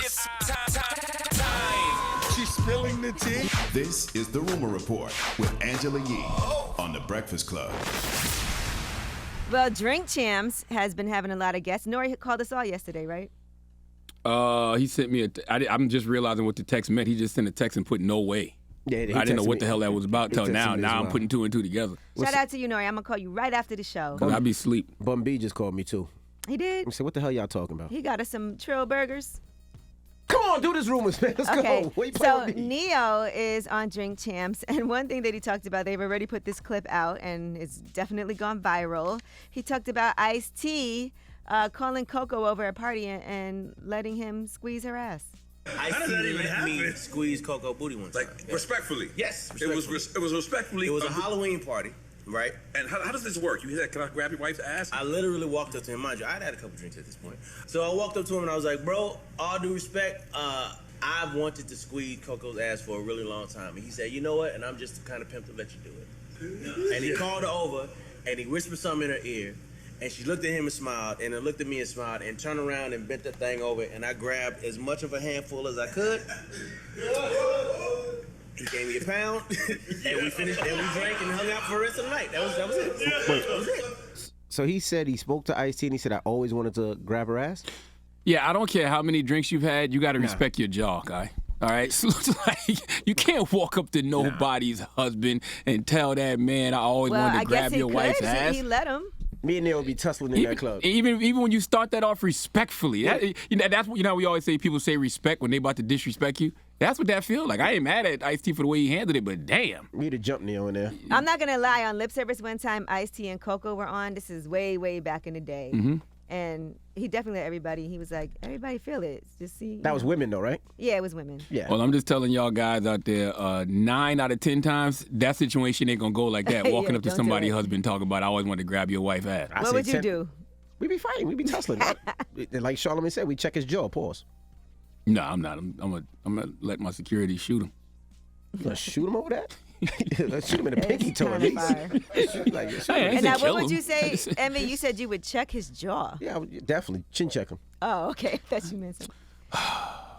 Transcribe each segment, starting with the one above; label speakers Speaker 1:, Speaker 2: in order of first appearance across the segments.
Speaker 1: It's time.
Speaker 2: She's spilling the tea.
Speaker 3: This is The Rumor Report with Angela Yee on The Breakfast Club.
Speaker 4: Well, Drink Champs has been having a lot of guests. Nori called us all yesterday, right?
Speaker 5: He sent me I'm just realizing what the text meant. He just sent a text and put no way.
Speaker 6: Yeah,
Speaker 5: I didn't know what the hell that was about till now. Now I'm putting two and two together.
Speaker 4: Shout out to you, Nori. I'm going to call you right after the show.
Speaker 5: I'll be asleep.
Speaker 6: Bum B just called me, too.
Speaker 4: He did?
Speaker 6: I said, what the hell y'all talking about?
Speaker 4: He got us some Trill Burgers.
Speaker 6: Come on, do this rumors, man. Let's go. What you
Speaker 4: So
Speaker 6: with me?
Speaker 4: Neo is on Drink Champs, and one thing that he talked about, they've already put this clip out, and it's definitely gone viral. He talked about Ice-T calling Coco over at a party and letting him squeeze her ass.
Speaker 7: How does that even happen? Squeeze Coco booty one time.
Speaker 1: Like, respectfully?
Speaker 7: Yes,
Speaker 1: It was respectfully.
Speaker 7: It was a Halloween party, right?
Speaker 1: And how does this work? You said, can I grab your wife's ass?
Speaker 7: I literally walked up to him. Mind you, I'd had a couple drinks at this point. So I walked up to him and I was like, bro, all due respect, I've wanted to squeeze Coco's ass for a really long time. And he said, you know what? And I'm just the kind of pimp to let you do it. And he called her over and he whispered something in her ear. And she looked at him and smiled, and then looked at me and smiled, and turned around and bent that thing over, and I grabbed as much of a handful as I could. He gave me a pound, and we finished, and we drank and hung out for the rest of the night. That was it. That was it.
Speaker 6: So he said he spoke to Ice-T, and he said, I always wanted to grab her ass?
Speaker 5: Yeah, I don't care how many drinks you've had. You got to respect your jaw, guy. All right? So it's like, you can't walk up to nobody's husband and tell that man, I always wanted to grab your wife's ass.
Speaker 4: He let him.
Speaker 6: Me and Neil would be tussling in that club.
Speaker 5: Even when you start that off respectfully, that's what we always say. People say respect when they about to disrespect you. That's what that feel like. I ain't mad at Ice-T for the way he handled it, but damn.
Speaker 6: Me to jump Neil in there.
Speaker 4: I'm not gonna lie. On Lip Service one time, Ice-T and Coco were on. This is way, way back in the day.
Speaker 5: Mm-hmm.
Speaker 4: And he definitely let everybody. He was like, everybody feel it. Just see.
Speaker 6: That was women, though, right?
Speaker 4: Yeah, it was women.
Speaker 6: Yeah.
Speaker 5: Well, I'm just telling y'all guys out there, 9 out of 10 times, that situation ain't gonna go like that. Walking up to somebody's husband talking about, I always wanted to grab your wife's ass.
Speaker 4: What would you do?
Speaker 6: We be fighting. We be tussling. Like Charlamagne said, we check his jaw. Pause.
Speaker 5: No, I'm not. I'm gonna let my security shoot him.
Speaker 6: You gonna shoot him over that? Let's shoot him in the pinky toe at least.
Speaker 4: And now, what would you say, Emmy? You said you would check his jaw.
Speaker 6: Yeah, I would definitely chin check him.
Speaker 4: Oh, okay. That's you meant something.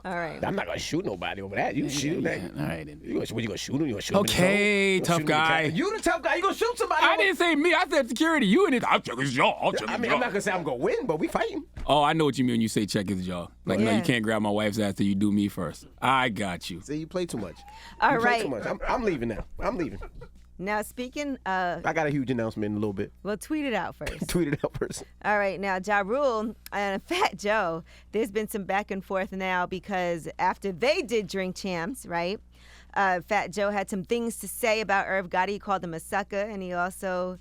Speaker 4: All right.
Speaker 6: I'm not gonna shoot nobody over that. You shoot that.
Speaker 5: All right.
Speaker 6: You gonna shoot him? You gonna shoot him?
Speaker 5: Okay, tough guy.
Speaker 6: You the tough guy. You gonna shoot somebody?
Speaker 5: I didn't say me. I said security. You in it. I'll check his jaw.
Speaker 6: I'm not gonna say I'm gonna win, but we fighting.
Speaker 5: Oh, I know what you mean when you say check his jaw. Like, no, you can't grab my wife's ass till you do me first. I got you.
Speaker 6: See, you play too much.
Speaker 4: All right.
Speaker 6: Too much. I'm leaving now. I'm leaving.
Speaker 4: Now, speaking of...
Speaker 6: I got a huge announcement in a little bit.
Speaker 4: Well, tweet it out first.
Speaker 6: Tweet it out first.
Speaker 4: All right. Now, Ja Rule and Fat Joe, there's been some back and forth now because after they did Drink Champs, right, Fat Joe had some things to say about Irv Gotti. He called him a sucker, and he also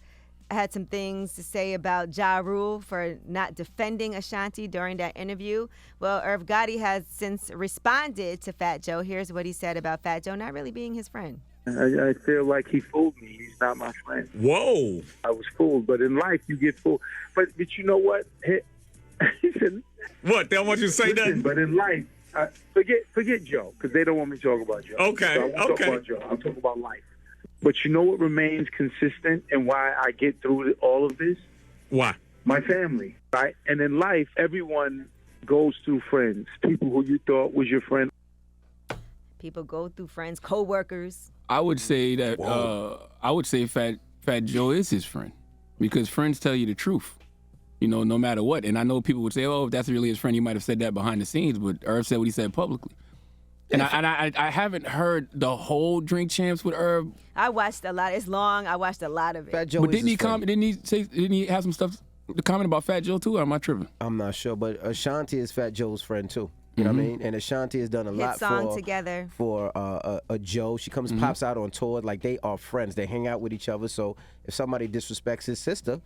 Speaker 4: had some things to say about Ja Rule for not defending Ashanti during that interview. Well, Irv Gotti has since responded to Fat Joe. Here's what he said about Fat Joe not really being his friend.
Speaker 8: I feel like he fooled me. He's not my friend.
Speaker 1: Whoa.
Speaker 8: I was fooled, but in life you get fooled. But you know what? He said,
Speaker 1: What? They don't want you to say
Speaker 8: listen,
Speaker 1: nothing?
Speaker 8: but in life, forget Joe, because they don't want me to talk about Joe.
Speaker 1: Okay,
Speaker 8: So I won't talk about Joe. I'll talk about life. But you know what remains consistent and why I get through all of this?
Speaker 1: Why?
Speaker 8: My family, right? And in life, everyone goes through friends, people who you thought was your friend.
Speaker 4: People go through friends, co-workers.
Speaker 5: I would say that Fat Joe is his friend because friends tell you the truth, no matter what. And I know people would say, oh, if that's really his friend, he might have said that behind the scenes, but Irv said what he said publicly. And I haven't heard the whole Drink Champs with Irv.
Speaker 4: I watched a lot. It's long. I watched a lot of it.
Speaker 6: Fat Joe
Speaker 5: But
Speaker 6: is
Speaker 5: didn't he
Speaker 6: his friend.
Speaker 5: didn't he have some stuff to comment about Fat Joe too, or am I tripping?
Speaker 6: I'm not sure, but Ashanti is Fat Joe's friend too. You know what I mean? And Ashanti has done a lot
Speaker 4: song together.
Speaker 6: for a Joe. She comes, pops out on tour. Like, they are friends. They hang out with each other. So if somebody disrespects his sister,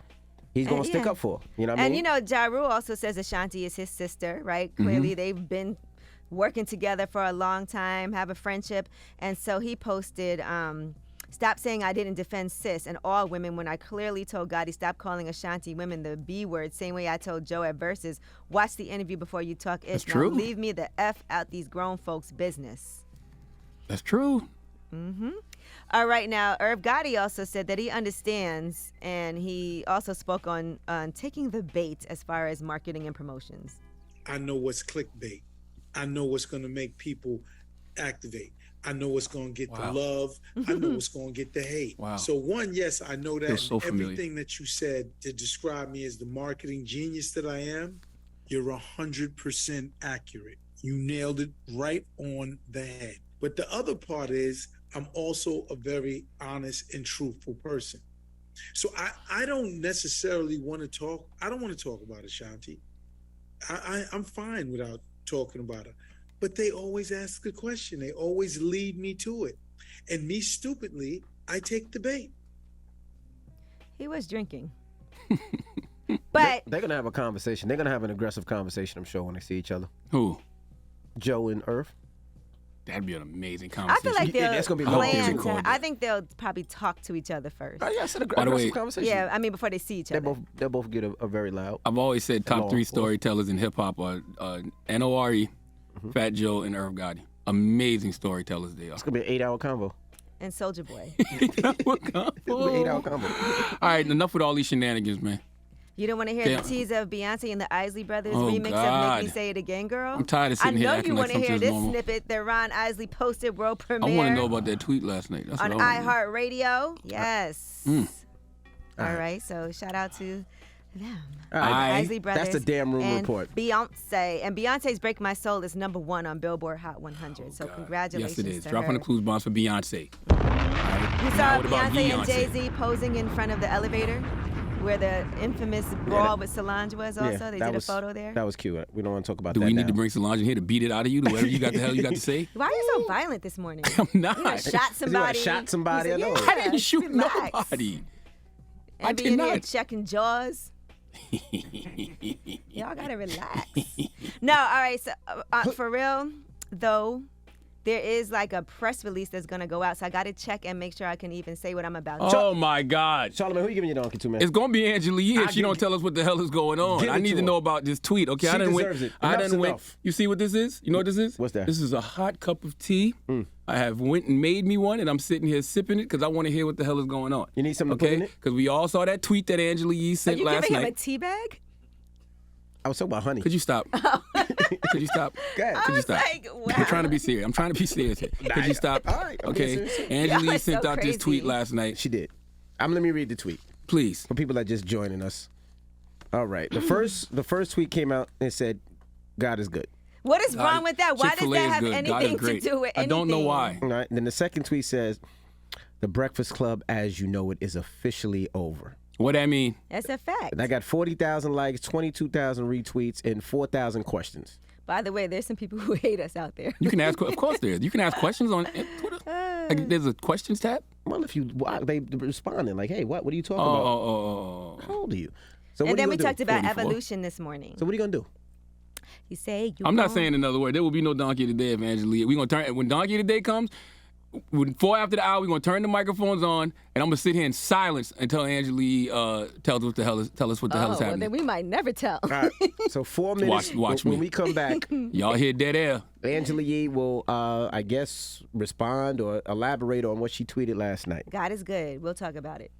Speaker 6: he's going to stick up for her. You know what I mean?
Speaker 4: And, Ja Rule also says Ashanti is his sister, right? Clearly, they've been working together for a long time, have a friendship. And so he posted, stop saying I didn't defend sis and all women when I clearly told Gotti stop calling Ashanti women the B word, same way I told Joe at Versus. Watch the interview before you talk ish.
Speaker 5: That's true.
Speaker 4: Now leave me the F out these grown folks' business.
Speaker 5: That's true.
Speaker 4: All right, now, Irv Gotti also said that he understands, and he also spoke on taking the bait as far as marketing and promotions.
Speaker 2: I know what's clickbait. I know what's going to make people activate. I know what's going to get
Speaker 5: Wow.
Speaker 2: the love. I know what's going to get the hate.
Speaker 5: Wow.
Speaker 2: So one, yes, I know that.
Speaker 5: Feels so familiar.
Speaker 2: Everything that you said to describe me as the marketing genius that I am, you're 100% accurate. You nailed it right on the head. But the other part is I'm also a very honest and truthful person. So I don't necessarily want to talk. I don't want to talk about Ashanti. I'm fine without talking about her. But they always ask a question. They always lead me to it. And me, stupidly, I take the bait.
Speaker 4: He was drinking. But
Speaker 6: They're going to have a conversation. They're going to have an aggressive conversation, I'm sure, when they see each other.
Speaker 5: Who?
Speaker 6: Joe and Irv.
Speaker 5: That'd be an amazing
Speaker 4: I
Speaker 5: conversation.
Speaker 4: feel like they'll
Speaker 6: it's gonna be
Speaker 4: plan
Speaker 5: long.
Speaker 4: to, I think they'll probably talk to each other first.
Speaker 6: Oh, yeah, it's an
Speaker 5: By the way-
Speaker 6: aggressive conversation.
Speaker 4: Yeah, I mean before they see each other.
Speaker 6: They'll both get a very loud.
Speaker 5: I've always said top
Speaker 6: Long
Speaker 5: 3
Speaker 6: force.
Speaker 5: storytellers in hip hop are N.O.R.E., Fat Joe, and Irv Gotti. Amazing storytellers they are.
Speaker 6: It's going to be an 8-hour convo.
Speaker 4: And Soulja Boy.
Speaker 6: It's going to be an 8-hour convo.
Speaker 5: All right, enough with all these shenanigans, man.
Speaker 4: You don't want to hear
Speaker 5: Damn.
Speaker 4: the tease of Beyonce and the Isley Brothers
Speaker 5: Oh,
Speaker 4: remix of
Speaker 5: God.
Speaker 4: Make Me Say It Again, girl?
Speaker 5: I'm tired of sitting
Speaker 4: I
Speaker 5: here
Speaker 4: know
Speaker 5: acting
Speaker 4: you
Speaker 5: like
Speaker 4: want to hear
Speaker 5: something's
Speaker 4: this
Speaker 5: normal.
Speaker 4: snippet that Ron Isley posted world
Speaker 5: I
Speaker 4: premiere
Speaker 5: want to know about that tweet last night. That's
Speaker 4: on
Speaker 5: what I want.
Speaker 4: iHeartRadio. Yes.
Speaker 5: Mm.
Speaker 4: All right, so shout out to them.
Speaker 6: All right.
Speaker 4: Isley Brothers.
Speaker 6: That's the damn room
Speaker 4: and
Speaker 6: report.
Speaker 4: Beyonce. And Beyonce's Break My Soul is #1 on Billboard Hot 100. So congratulations
Speaker 5: Yes, it is.
Speaker 4: to
Speaker 5: Drop
Speaker 4: her.
Speaker 5: on the clues bombs for Beyonce. All right.
Speaker 4: You
Speaker 5: Now
Speaker 4: saw
Speaker 5: what about
Speaker 4: Beyonce and Jay-Z posing in front of the elevator where the infamous brawl with Solange was also. They
Speaker 6: that
Speaker 4: did
Speaker 6: was-
Speaker 4: a photo there.
Speaker 6: That was cute. We don't want to talk about
Speaker 5: Do
Speaker 6: that
Speaker 5: we
Speaker 6: now.
Speaker 5: need to bring Solange in here to beat it out of you? To whatever you got the hell you got to say?
Speaker 4: Why are you so violent this morning?
Speaker 5: I'm not.
Speaker 4: You done shot somebody.
Speaker 6: shot somebody? I know.
Speaker 4: Yeah,
Speaker 5: I didn't shoot
Speaker 4: relax.
Speaker 5: nobody. I
Speaker 4: And be
Speaker 5: did
Speaker 4: in here
Speaker 5: not.
Speaker 4: checking jaws. Y'all gotta relax. No, all right. So for real though, there is like a press release that's gonna go out. So I gotta check and make sure I can even say what I'm about to.
Speaker 5: Oh my God.
Speaker 6: Charlamagne, who you giving your donkey to, man?
Speaker 5: It's gonna be Angela Yee if
Speaker 6: I'll
Speaker 5: she
Speaker 6: give
Speaker 5: don't
Speaker 6: it-
Speaker 5: tell us what the hell is going on.
Speaker 6: Give
Speaker 5: I
Speaker 6: it
Speaker 5: need
Speaker 6: to
Speaker 5: to
Speaker 6: her.
Speaker 5: know about this tweet. Okay,
Speaker 6: She
Speaker 5: I didn't win.
Speaker 6: deserves it.
Speaker 5: I
Speaker 6: Enough's
Speaker 5: didn't win.
Speaker 6: enough.
Speaker 5: You see what this is? You know what this is?
Speaker 6: What's that?
Speaker 5: This is a hot cup of tea. I have went and made me one, and I'm sitting here sipping it because I want to hear what the hell is going on.
Speaker 6: You need something to put in
Speaker 5: Okay?
Speaker 6: it?
Speaker 5: Because we all saw that tweet that Angela Yee
Speaker 4: Are
Speaker 5: sent
Speaker 4: you
Speaker 5: last
Speaker 4: giving him a
Speaker 5: night.
Speaker 4: tea bag?
Speaker 6: I was talking about honey.
Speaker 5: Could you stop? Could you stop?
Speaker 6: Go ahead.
Speaker 5: Could you
Speaker 4: was
Speaker 5: stop?
Speaker 4: like, wow.
Speaker 5: I'm trying to be serious. I'm trying to be serious here. Could you stop?
Speaker 6: All right, I'm being
Speaker 5: Okay.
Speaker 6: serious.
Speaker 5: Angela
Speaker 4: Y'all
Speaker 5: Yee
Speaker 4: are
Speaker 5: sent
Speaker 4: so
Speaker 5: out this tweet
Speaker 4: crazy.
Speaker 5: last night.
Speaker 6: She did. Let me read the tweet
Speaker 5: Please.
Speaker 6: for people that just joining us. All right. The first tweet came out and said, "God is good."
Speaker 4: What is wrong with that? Why does
Speaker 5: Chick-fil-A
Speaker 4: that
Speaker 5: is
Speaker 4: have
Speaker 5: good. God is
Speaker 4: anything to
Speaker 5: great.
Speaker 4: do with
Speaker 5: I
Speaker 4: anything?
Speaker 5: don't know why.
Speaker 6: All right. And then the second tweet says, "The Breakfast Club, as you know it, is officially over."
Speaker 5: What that mean?
Speaker 4: That's a fact.
Speaker 6: And I got 40,000 likes, 22,000 retweets, and 4,000 questions.
Speaker 4: By the way, there's some people who hate us out there.
Speaker 5: You can ask. Of course, there is. You can ask questions on Twitter. Like, there's a questions tab.
Speaker 6: Well, if you they responding like, "Hey, what are you talking
Speaker 5: Oh,
Speaker 6: about?
Speaker 5: oh, oh, oh.
Speaker 6: How old are you?" So
Speaker 4: And
Speaker 6: what
Speaker 4: then
Speaker 6: are
Speaker 4: we
Speaker 6: you gonna
Speaker 4: talked
Speaker 6: do?
Speaker 4: about
Speaker 5: 44.
Speaker 4: evolution this morning.
Speaker 6: So what are you gonna do?
Speaker 4: You say you
Speaker 5: I'm not
Speaker 4: won't.
Speaker 5: saying another word. There will be no donkey today if Angela Yee. We're gonna turn when donkey today comes. When 4 after the hour, we're gonna turn the microphones on, and I'm gonna sit here in silence until Angela Yee tells us what the hell is
Speaker 4: Oh,
Speaker 5: happening.
Speaker 4: well, then we might never tell.
Speaker 6: All right. So 4 minutes.
Speaker 5: Watch
Speaker 6: when
Speaker 5: me.
Speaker 6: we come back,
Speaker 5: Y'all hear dead air.
Speaker 6: Angela Yee will, I guess, respond or elaborate on what she tweeted last night.
Speaker 4: God is good. We'll talk about it.